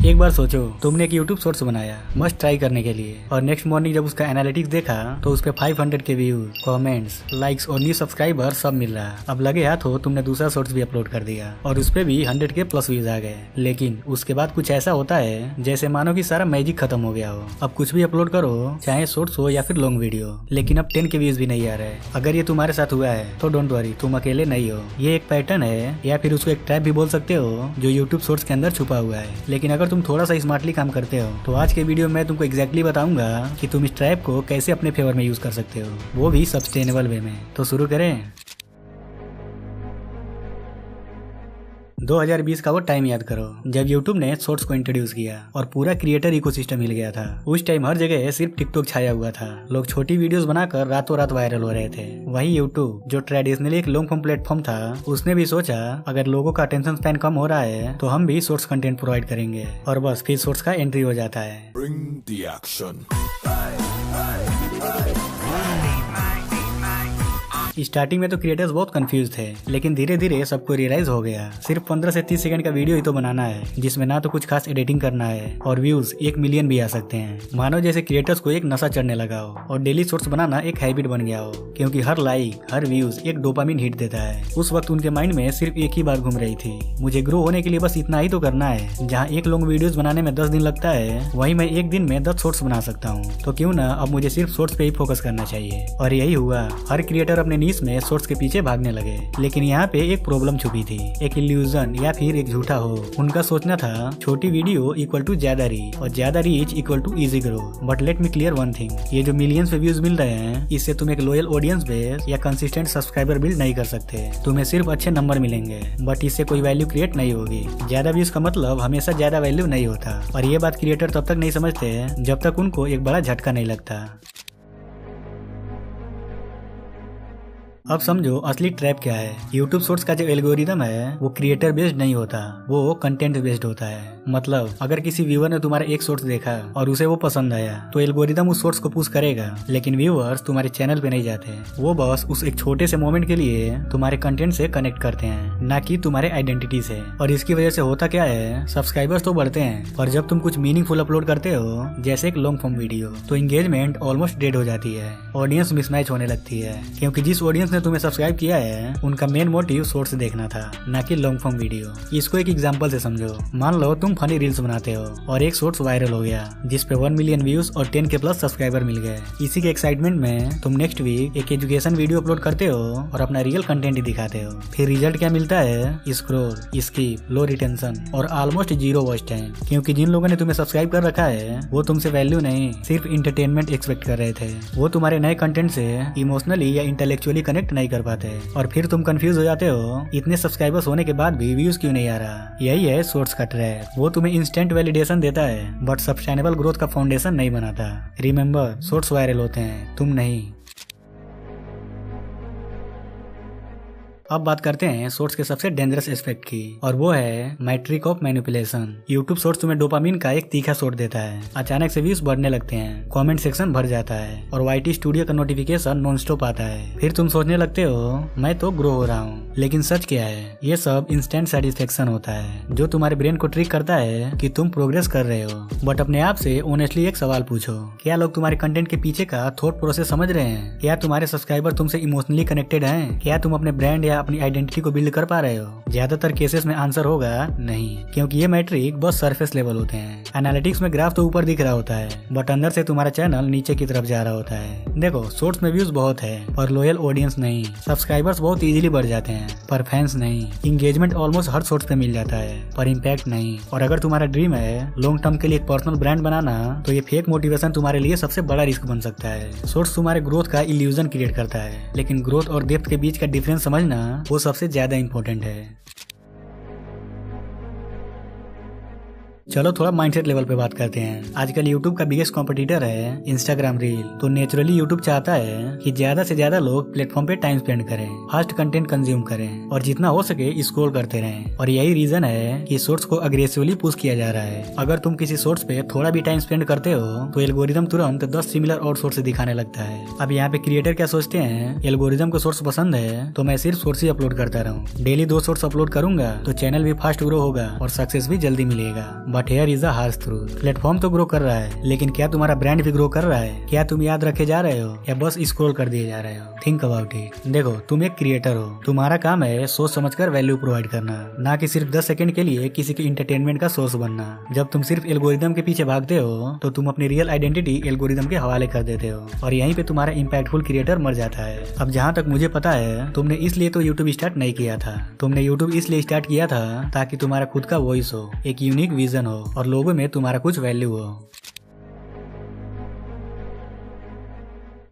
एक बार सोचो तुमने एक यूट्यूब शॉर्ट्स बनाया मस्ट ट्राई करने के लिए, और नेक्स्ट मॉर्निंग जब उसका एनालिटिक्स देखा तो उस पे 500 के व्यूज, कमेंट्स, लाइक्स और न्यू सब्सक्राइबर सब मिल रहा। अब लगे हाथ हो तुमने दूसरा शॉर्ट्स भी अपलोड कर दिया और उस पे भी 100 के प्लस व्यूज आ गए। लेकिन उसके बाद कुछ ऐसा होता है जैसे मानो कि सारा मैजिक खत्म हो गया हो। अब कुछ भी अपलोड करो, चाहे शॉर्ट्स हो या फिर लॉन्ग वीडियो, लेकिन अब 10 के व्यूज भी नहीं आ रहे। अगर ये तुम्हारे साथ हुआ है तो डोंट वरी, तुम अकेले नहीं हो। ये एक पैटर्न है या फिर उसको एक ट्रैप भी बोल सकते हो जो यूट्यूब शॉर्ट्स के अंदर छुपा हुआ है। लेकिन अगर तुम थोड़ा सा स्मार्टली काम करते हो तो आज के वीडियो में तुमको एग्जैक्टली बताऊंगा कि तुम इस ट्रैप को कैसे अपने फेवर में यूज कर सकते हो, वो भी सस्टेनेबल वे में। तो शुरू करें। 2020 का वो टाइम याद करो जब YouTube ने शॉर्ट्स को इंट्रोड्यूस किया और पूरा क्रिएटर इकोसिस्टम मिल गया था। उस टाइम हर जगह सिर्फ टिकटॉक छाया हुआ था। लोग छोटी वीडियोस बनाकर रातों रात वायरल हो रहे थे। वहीं YouTube जो ट्रेडिशनली एक लॉन्ग फॉर्म प्लेटफॉर्म था, उसने भी सोचा अगर लोगों का अटेंशन स्पैन कम हो रहा है तो हम भी शॉर्ट्स कंटेंट प्रोवाइड करेंगे, और बस फिर शॉर्ट्स का एंट्री हो जाता है। स्टार्टिंग में तो क्रिएटर्स बहुत कंफ्यूज थे, लेकिन धीरे धीरे सबको रियलाइज हो गया सिर्फ 15 से 30 सेकंड का वीडियो ही तो बनाना है जिसमें ना तो कुछ खास एडिटिंग करना है और व्यूज 1 मिलियन भी आ सकते हैं। मानो जैसे क्रिएटर्स को एक नशा चढ़ने लगा हो और डेली शॉर्ट्स बनाना एक हैबिट बन गया हो, क्योंकि हर लाइक, हर व्यूज एक डोपामिन हिट देता है। उस वक्त उनके माइंड में सिर्फ एक ही बात घूम रही थी, मुझे ग्रो होने के लिए बस इतना ही तो करना है। जहाँ एक लॉन्ग वीडियोस बनाने में 10 दिन लगता है, वहीं मैं एक दिन में 10 शॉर्ट्स बना सकता हूँ। तो क्यों ना अब मुझे सिर्फ शॉर्ट्स पे ही फोकस करना चाहिए। और यही हुआ, हर क्रिएटर अपने नीश में शॉर्ट्स के पीछे भागने लगे। लेकिन यहाँ पे एक प्रॉब्लम छुपी थी, एक इल्यूजन या फिर एक झूठा हो। उनका सोचना था छोटी वीडियो इक्वल टू ज्यादा रीच और ज्यादा reach equal to easy grow. But let me clear one thing, ये जो मिलियंस पे व्यूज मिल रहे हैं, इससे तुम एक लॉयल ऑडियंस बेस या कंसिस्टेंट सब्सक्राइबर बिल्ड नहीं कर सकते। तुम्हें सिर्फ अच्छे नंबर मिलेंगे, बट इससे कोई वैल्यू क्रिएट नहीं होगी। ज्यादा व्यूज का मतलब हमेशा ज्यादा वैल्यू नहीं होता, और ये बात क्रिएटर तब तक नहीं समझते जब तक उनको एक बड़ा झटका नहीं लगता। अब समझो असली ट्रैप क्या है। YouTube शॉर्ट्स का जो एल्गोरिदम है वो क्रिएटर बेस्ड नहीं होता, वो कंटेंट बेस्ड होता है। मतलब अगर किसी व्यूअर ने तुम्हारा एक शॉर्ट्स देखा और उसे वो पसंद आया तो एल्गोरिदम उस शॉर्ट्स को पुश करेगा। लेकिन व्यूअर्स तुम्हारे चैनल पे नहीं जाते, वो बस उस एक छोटे से मोमेंट के लिए तुम्हारे कंटेंट से कनेक्ट करते हैं, ना कि तुम्हारे आइडेंटिटी से। और इसकी वजह से होता क्या है, सब्सक्राइबर्स तो बढ़ते हैं, पर जब तुम कुछ मीनिंगफुल अपलोड करते हो जैसे एक लॉन्ग फॉर्म वीडियो, तो एंगेजमेंट ऑलमोस्ट डेड हो जाती है। ऑडियंस मिसमैच होने लगती है, क्योंकि जिस ऑडियंस ने तुम्हें सब्सक्राइब किया है उनका मेन मोटिव शॉर्ट्स देखना था, ना कि लॉन्ग फॉर्म वीडियो। इसको एक एग्जांपल से समझो। मान लो तुम फनी रील्स बनाते हो और एक शॉर्ट्स वायरल हो गया जिस पे 1 मिलियन व्यूज और 10 के प्लस सब्सक्राइबर मिल गए। इसी के एक्साइटमेंट में तुम नेक्स्ट वीक एक एजुकेशन वीडियो अपलोड करते हो और अपना रियल कंटेंट ही दिखाते हो। फिर रिजल्ट क्या मिलता है, स्क्रॉल, स्किप, लो रिटेंशन और ऑलमोस्ट 0 वॉच टाइम। क्योंकि जिन लोगों ने तुम्हें सब्सक्राइब कर रखा है वो तुमसे वैल्यू नहीं, सिर्फ इंटरटेनमेंट एक्सपेक्ट कर रहे थे। वो तुम्हारे नए कंटेंट से इमोशनली या इंटेलेक्चुअली कनेक्ट नहीं कर पाते, और फिर तुम कंफ्यूज हो जाते हो इतने सब्सक्राइबर्स होने के बाद भी व्यूज क्यों नहीं आ रहा। यही है शॉर्ट्स का ट्रैप। वो तुम्हें इंस्टेंट वैलिडेशन देता है बट सस्टेनेबल ग्रोथ का फाउंडेशन नहीं बनाता। रिमेंबर, शॉर्ट्स वायरल होते हैं, तुम नहीं। अब बात करते हैं शॉर्ट्स के सबसे डेंजरस एस्पेक्ट की, और वो है matrix of manipulation. YouTube Shorts तुम्हें डोपामिन का एक तीखा शॉट देता है। अचानक से व्यूज बढ़ने लगते हैं, कमेंट सेक्शन भर जाता है और YT स्टूडियो का नोटिफिकेशन नॉन स्टॉप आता है। फिर तुम सोचने लगते हो मैं तो ग्रो हो रहा हूँ। लेकिन सच क्या है, ये सब इंस्टेंट सेटिस्फेक्शन होता है जो तुम्हारे ब्रेन को ट्रिक करता है कि तुम प्रोग्रेस कर रहे हो। बट अपने आप से ऑनेस्टली एक सवाल पूछो, क्या लोग तुम्हारे कंटेंट के पीछे का थॉट प्रोसेस समझ रहे हैं? क्या तुम्हारे सब्सक्राइबर तुमसे इमोशनली कनेक्टेड हैं? क्या तुम अपने ब्रांड या अपनी आइडेंटिटी को बिल्ड कर पा रहे हो? ज्यादातर केसेस में आंसर होगा नहीं, क्योंकि ये मैट्रिक बस सरफेस लेवल होते हैं। एनालिटिक्स में ग्राफ तो ऊपर दिख रहा होता है, बट अंदर से तुम्हारा चैनल नीचे की तरफ जा रहा होता है। देखो, शॉर्ट्स में व्यूज बहुत है पर लॉयल ऑडियंस नहीं। सब्सक्राइबर्स बहुत इजीली बढ़ जाते हैं पर फैंस नहीं। इंगेजमेंट ऑलमोस्ट हर शॉर्ट्स पे मिल जाता है पर इम्पैक्ट नहीं। और अगर तुम्हारा ड्रीम है लॉन्ग टर्म के लिए एक पर्सनल ब्रांड बनाना, तो ये फेक मोटिवेशन तुम्हारे लिए सबसे बड़ा रिस्क बन सकता है। शॉर्ट्स तुम्हारे ग्रोथ का इल्यूजन क्रिएट करता है, लेकिन ग्रोथ और डेप्थ के बीच का डिफरेंस समझना वो सबसे ज्यादा इंपॉर्टेंट है। चलो थोड़ा माइंडसेट लेवल पे बात करते हैं। आजकल YouTube का बिगेस्ट कॉम्पिटिटर है इंस्टाग्राम रील। तो नेचुरली YouTube चाहता है कि ज्यादा से ज्यादा लोग प्लेटफॉर्म पे टाइम स्पेंड करें, फास्ट कंटेंट कंज्यूम करें और जितना हो सके स्क्रॉल करते रहें। और यही रीजन है कि शॉर्ट्स को अग्रेसिवली पुश किया जा रहा है। अगर तुम किसी शॉर्ट्स पे थोड़ा भी टाइम स्पेंड करते हो तो एल्गोरिदम तुरंत 10 सिमिलर और शॉर्ट्स दिखाने लगता है। अब यहाँ पे क्रिएटर क्या सोचते हैं, एल्गोरिदम को शॉर्ट्स पसंद है तो मैं सिर्फ शॉर्ट्स ही अपलोड करता रहूँ। डेली 2 शॉर्ट्स अपलोड करूंगा तो चैनल भी फास्ट ग्रो होगा और सक्सेस भी जल्दी मिलेगा। But here is the harsh truth, platform तो ग्रो कर रहा है, लेकिन क्या तुम्हारा ब्रांड भी ग्रो कर रहा है? क्या तुम याद रखे जा रहे हो या बस स्क्रॉल कर दिए जा रहे हो? Think about it. देखो, तुम एक क्रिएटर हो, तुम्हारा काम है सोच समझकर वैल्यू प्रोवाइड करना, ना कि सिर्फ 10 सेकंड के लिए किसी के इंटरटेनमेंट का सोर्स बनना। जब तुम सिर्फ एल्गोरिदम के पीछे भागते हो तो तुम अपनी रियल आइडेंटिटी एल्गोरिदम के हवाले कर देते हो और यहीं पे तुम्हारा इम्पैक्टफुल क्रिएटर मर जाता है। अब जहाँ तक मुझे पता है, तुमने इसलिए तो यूट्यूब स्टार्ट नहीं किया था। तुमने यूट्यूब इसलिए स्टार्ट किया था ताकि तुम्हारा खुद का वॉइस हो, एक यूनिक विजन हो और लोगों में तुम्हारा कुछ वैल्यू हो।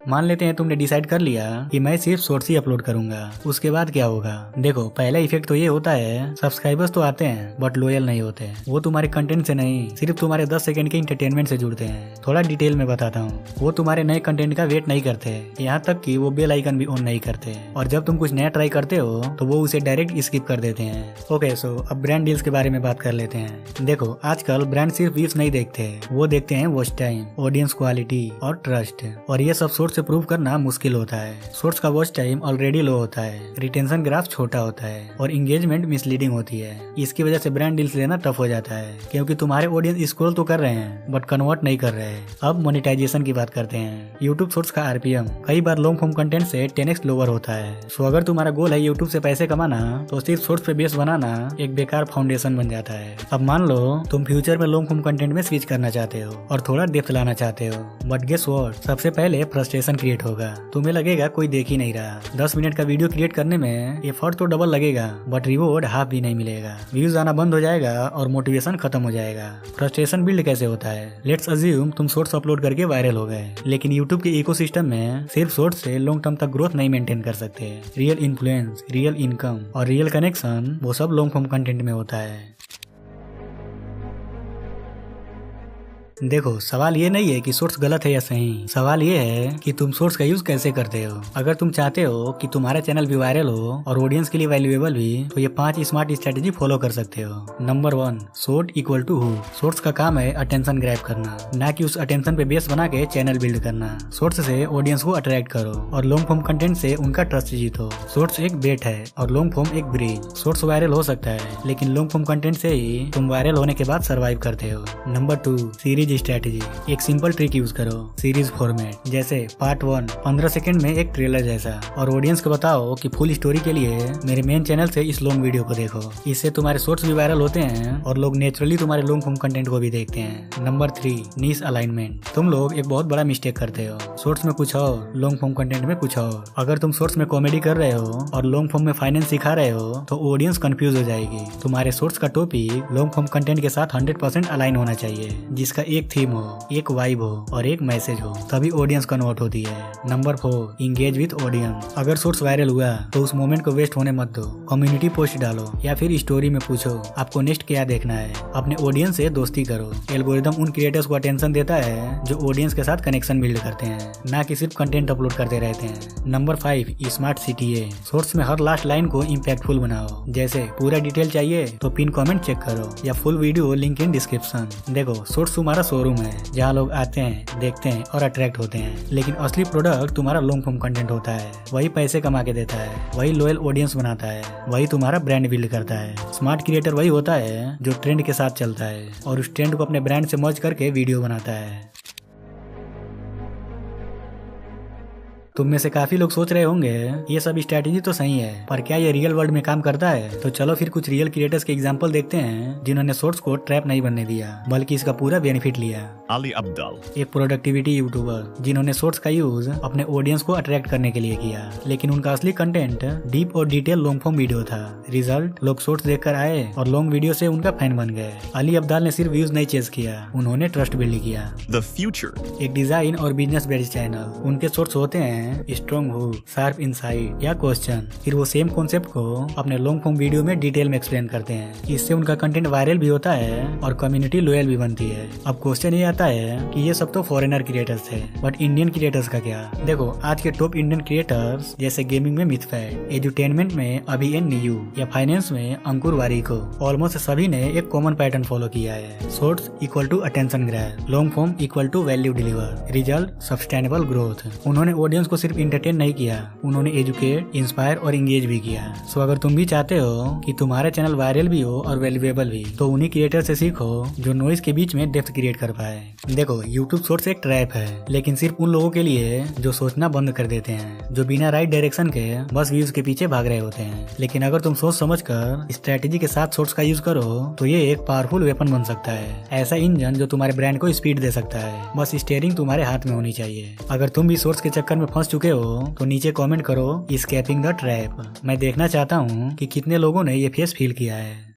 मान लेते हैं तुमने डिसाइड कर लिया कि मैं सिर्फ शॉर्ट्स ही अपलोड करूंगा, उसके बाद क्या होगा? देखो, पहला इफेक्ट तो ये होता है, सब्सक्राइबर्स तो आते हैं बट लॉयल नहीं होते। वो तुम्हारे कंटेंट से नहीं, सिर्फ तुम्हारे 10 सेकंड के इंटरटेनमेंट से जुड़ते हैं। थोड़ा डिटेल में बताता हूँ, वो तुम्हारे नए कंटेंट का वेट नहीं करते, यहाँ तक कि वो बेल आइकन भी ऑन नहीं करते, और जब तुम कुछ नया ट्राई करते हो तो वो उसे डायरेक्ट स्किप कर देते हैं। ओके, सो अब ब्रांड डील्स के बारे में बात कर लेते हैं। देखो, आजकल ब्रांड सिर्फ व्यूज नहीं देखते, वो देखते हैं वॉच टाइम, ऑडियंस क्वालिटी और ट्रस्ट, और ये सब सोर्स से प्रूव करना मुश्किल होता है। सोर्स का वॉच टाइम ऑलरेडी लो होता है, रिटेंशन ग्राफ छोटा होता है और इंगेजमेंट मिसलीडिंग होती है। इसकी वजह से ब्रांड डील्स लेना टफ हो जाता है, क्योंकि तुम्हारे ऑडियंस स्क्रॉल तो कर रहे हैं बट कन्वर्ट नहीं कर रहे। अब मोनेटाइजेशन की बात करते हैं। यूट्यूब शॉर्ट्स का आरपीएम कई बार लॉन्ग फॉर्म कंटेंट से 10x लोअर होता है। सो अगर तुम्हारा गोल है यूट्यूब से पैसे कमाना, तो सिर्फ शॉर्ट्स पे बेस बनाना एक बेकार फाउंडेशन बन जाता है। अब मान लो तुम फ्यूचर में लॉन्ग फॉर्म कंटेंट में स्विच करना चाहते हो और थोड़ा डेप्थ लाना चाहते हो, बट गेस व्हाट, सबसे पहले फ्रस्ट्रेशन क्रिएट होगा। तुम्हें लगेगा कोई देख ही नहीं रहा। 10 मिनट का वीडियो क्रिएट करने में एफर्ट तो डबल लगेगा बट रिवॉर्ड हाफ भी नहीं मिलेगा। व्यूज आना बंद हो जाएगा और मोटिवेशन खत्म हो जाएगा। फ्रस्ट्रेशन बिल्ड कैसे होता है? लेट्स अज्यूम तुम शॉर्ट्स अपलोड करके वायरल हो गए, लेकिन यूट्यूब के इकोसिस्टम में सिर्फ शॉर्ट्स से लॉन्ग टर्म तक ग्रोथ नहीं मेंटेन कर सकते। रियल इन्फ्लुएंस, रियल इनकम और रियल कनेक्शन, वो सब लॉन्ग फॉर्म कंटेंट में होता है। देखो, सवाल ये नहीं है कि सोर्स गलत है या सही, सवाल ये है कि तुम सोर्स का यूज कैसे करते हो। अगर तुम चाहते हो कि तुम्हारा चैनल भी वायरल हो और ऑडियंस के लिए वैल्यूएबल भी, तो ये 5 स्मार्ट स्ट्रेटेजी फॉलो कर सकते हो। नंबर 1, शॉर्ट इक्वल टू हु। सोर्स का काम है अटेंशन ग्रैब करना, ना कि उस अटेंशन पे बेस बना के चैनल बिल्ड करना। सोर्स से ऑडियंस को अट्रैक्ट करो और लॉन्ग फॉर्म कंटेंट से उनका ट्रस्ट जीतो। सोर्स एक बेट है और लॉन्ग फॉर्म एक ब्रिज। सोर्स वायरल हो सकता है, लेकिन लॉन्ग फॉर्म कंटेंट से ही तुम वायरल होने के बाद सर्वाइव करते हो। Number 2, series strategy. एक सिंपल ट्रिक यूज करो, सीरीज फॉर्मेट, जैसे पार्ट 1 15 सेकंड में एक ट्रेलर जैसा, और ऑडियंस को बताओ कि फुल स्टोरी के लिए मेरे मेन चैनल से इस लॉन्ग वीडियो को देखो। इससे तुम्हारे शॉर्ट्स भी वायरल होते हैं और लोग नेचुरली तुम्हारे लॉन्ग फॉर्म कंटेंट को भी देखते हैं। नंबर 3, नीश अलाइनमेंट। तुम लोग एक बहुत बड़ा मिस्टेक करते हो, शॉर्ट्स में कुछ और, लॉन्ग फॉर्म कंटेंट में कुछ और। अगर तुम शॉर्ट्स में कॉमेडी कर रहे हो और लॉन्ग फॉर्म में फाइनेंस सिखा रहे हो, तो ऑडियंस कंफ्यूज हो जाएगी। तुम्हारे शॉर्ट्स का टॉपिक लॉन्ग फॉर्म कंटेंट के साथ 100% अलाइन होना चाहिए, जिसका एक थीम हो, एक वाइब हो और एक मैसेज हो, तभी ऑडियंस कन्वर्ट होती है। Number 4, engage with audience. अगर सोर्स वायरल हुआ तो उस मोमेंट को वेस्ट होने मत दो। कम्युनिटी पोस्ट डालो या फिर स्टोरी में पूछो आपको नेक्स्ट क्या देखना है। अपने ऑडियंस से दोस्ती करो। एल्गोरिदम उन क्रिएटर्स को अटेंशन देता है जो ऑडियंस के साथ कनेक्शन बिल्ड करते हैं, ना कि सिर्फ कंटेंट अपलोड करते रहते हैं। Number 5, smart CTA। सोर्स में हर लास्ट लाइन को इम्पैक्टफुल बनाओ, जैसे पूरा डिटेल चाहिए तो पिन कमेंट चेक करो या full video link in description. देखो, सोर्स तुम्हारा शोरूम है जहाँ लोग आते हैं, देखते हैं और अट्रैक्ट होते हैं, लेकिन असली प्रोडक्ट तुम्हारा लॉन्ग फॉर्म कंटेंट होता है। वही पैसे कमा के देता है, वही लॉयल ऑडियंस बनाता है, वही तुम्हारा ब्रांड बिल्ड करता है। स्मार्ट क्रिएटर वही होता है जो ट्रेंड के साथ चलता है और उस ट्रेंड को अपने ब्रांड से मर्ज करके वीडियो बनाता है। तुम में से काफी लोग सोच रहे होंगे ये सब स्ट्रैटेजी तो सही है, पर क्या ये रियल वर्ल्ड में काम करता है? तो चलो फिर कुछ रियल क्रिएटर्स के एग्जांपल देखते हैं जिन्होंने शॉर्ट्स को ट्रैप नहीं बनने दिया, बल्कि इसका पूरा बेनिफिट लिया। अली अब्दाल, एक प्रोडक्टिविटी यूट्यूबर जिन्होंने शॉर्ट्स का यूज अपने ऑडियंस को अट्रैक्ट करने के लिए किया, लेकिन उनका असली कंटेंट डीप और डिटेल लॉन्ग फॉर्म वीडियो था। रिजल्ट, लोग शॉर्ट्स देखकर आए और लॉन्ग वीडियो से उनका फैन बन गए। अली अब्दाल ने सिर्फ व्यूज नहीं चेज किया, उन्होंने ट्रस्ट बिल्ड किया। द फ्यूचर, एक डिजाइन और बिजनेस बेस्ड चैनल। उनके शॉर्ट्स होते हैं स्ट्रॉन्ग शार्प इनसाइट या क्वेश्चन, फिर वो सेम कॉन्सेप्ट को अपने लॉन्ग फॉर्म वीडियो में डिटेल में एक्सप्लेन करते हैं। इससे उनका कंटेंट वायरल भी होता है और कम्युनिटी लॉयल भी बनती है। अब क्वेश्चन ये आता है कि ये सब तो फॉरेनर क्रिएटर्स थे, बट इंडियन क्रिएटर्स का क्या? देखो, आज के टॉप इंडियन क्रिएटर्स जैसे गेमिंग में मिथफैट, एजुटेनमेंट में अभिएन नीयू या फाइनेंस में अंकुर वारिको, ऑलमोस्ट सभी ने एक कॉमन पैटर्न फॉलो किया है। Shorts equal to attention grab, long form equal to value deliver, result sustainable growth. उन्होंने ऑडियंस को सिर्फ इंटरटेन नहीं किया, उन्होंने एजुकेट, इंस्पायर और इंगेज भी किया। सो अगर तुम भी चाहते हो कि तुम्हारा चैनल वायरल भी हो और वैल्यूएबल भी, तो उन्हीं क्रिएटर से सीखो जो नॉइज के बीच में डेप्थ क्रिएट कर पाए। देखो, यूट्यूब शॉर्ट्स एक ट्रैप है, लेकिन सिर्फ उन लोगों के लिए जो सोचना बंद कर देते हैं, जो बिना राइट डायरेक्शन के बस व्यूज के पीछे भाग रहे होते हैं। लेकिन अगर तुम सोच समझकर स्ट्रेटेजी के साथ शॉर्ट्स का यूज करो तो ये एक पावरफुल वेपन बन सकता है, ऐसा इंजन जो तुम्हारे ब्रांड को स्पीड दे सकता है। बस स्टीयरिंग तुम्हारे हाथ में होनी चाहिए। अगर तुम भी शॉर्ट्स के चक्कर में फंस चुके हो तो नीचे कमेंट करो एस्केपिंग द ट्रैप। मैं देखना चाहता हूँ कि कितने लोगों ने ये फेस फील किया है।